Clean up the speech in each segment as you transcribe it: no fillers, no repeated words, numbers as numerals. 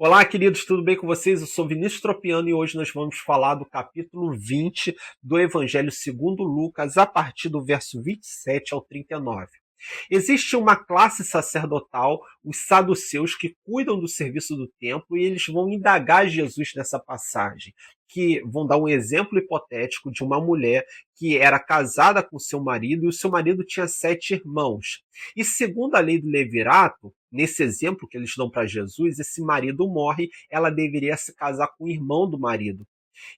Olá, queridos, tudo bem com vocês? Eu sou Vinícius Tropiano e hoje nós vamos falar do capítulo 20 do Evangelho segundo Lucas, a partir do verso 27 ao 39. Existe uma classe sacerdotal, os saduceus, que cuidam do serviço do templo e eles vão indagar Jesus nessa passagem, que vão dar um exemplo hipotético de uma mulher que era casada com seu marido e o seu marido tinha 7 irmãos. E segundo a lei do levirato, nesse exemplo que eles dão para Jesus, esse marido morre, ela deveria se casar com o irmão do marido.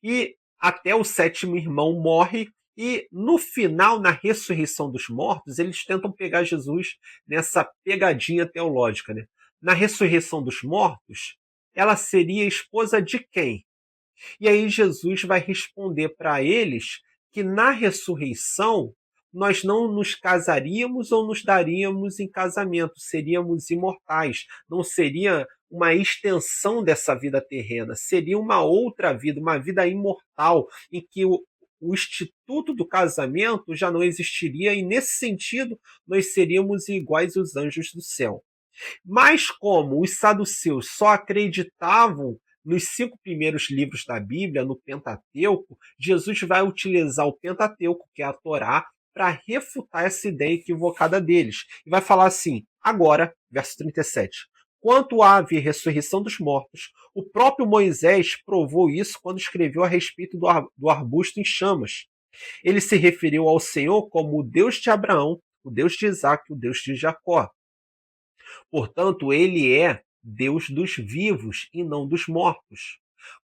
E até o 7º irmão morre, e no final, na ressurreição dos mortos, eles tentam pegar Jesus nessa pegadinha teológica, né? Na ressurreição dos mortos, ela seria esposa de quem? E aí Jesus vai responder para eles que na ressurreição nós não nos casaríamos ou nos daríamos em casamento, seríamos imortais, não seria uma extensão dessa vida terrena, seria uma outra vida, uma vida imortal, em que o instituto do casamento já não existiria, e nesse sentido nós seríamos iguais aos anjos do céu. Mas como os saduceus só acreditavam nos 5 primeiros livros da Bíblia, no Pentateuco, Jesus vai utilizar o Pentateuco, que é a Torá, para refutar essa ideia equivocada deles. E vai falar assim, agora, verso 37. Quanto à ressurreição dos mortos, o próprio Moisés provou isso quando escreveu a respeito do arbusto em chamas. Ele se referiu ao Senhor como o Deus de Abraão, o Deus de Isaac, o Deus de Jacó. Portanto, ele é Deus dos vivos e não dos mortos.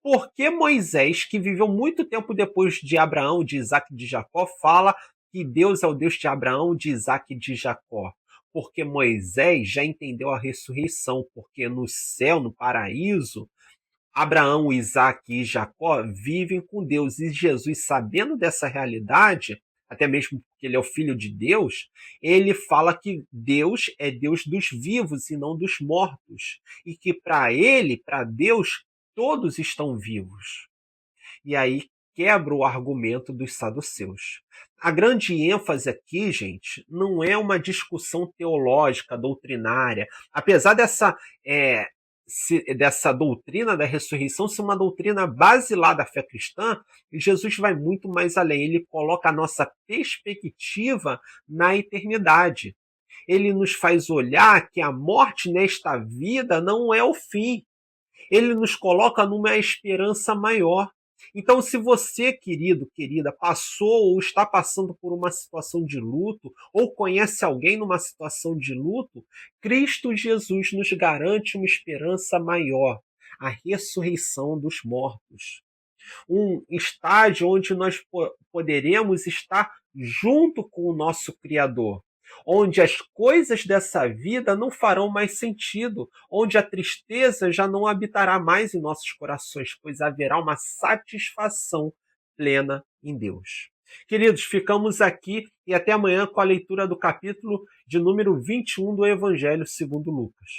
Porque Moisés, que viveu muito tempo depois de Abraão, de Isaac e de Jacó, fala que Deus é o Deus de Abraão, de Isaac e de Jacó? Porque Moisés já entendeu a ressurreição, porque no céu, no paraíso, Abraão, Isaac e Jacó vivem com Deus. E Jesus, sabendo dessa realidade, até mesmo porque ele é o Filho de Deus, ele fala que Deus é Deus dos vivos e não dos mortos. E que para ele, para Deus, todos estão vivos. E aí quebra o argumento dos saduceus. A grande ênfase aqui, gente, não é uma discussão teológica, doutrinária. Apesar dessa doutrina da ressurreição ser uma doutrina basilar da fé cristã, Jesus vai muito mais além. Ele coloca a nossa perspectiva na eternidade. Ele nos faz olhar que a morte nesta vida não é o fim. Ele nos coloca numa esperança maior. Então, se você, querido, querida, passou ou está passando por uma situação de luto, ou conhece alguém numa situação de luto, Cristo Jesus nos garante uma esperança maior, a ressurreição dos mortos. Um estágio onde nós poderemos estar junto com o nosso Criador, onde as coisas dessa vida não farão mais sentido, onde a tristeza já não habitará mais em nossos corações, pois haverá uma satisfação plena em Deus. Queridos, ficamos aqui e até amanhã com a leitura do capítulo de número 21 do Evangelho segundo Lucas.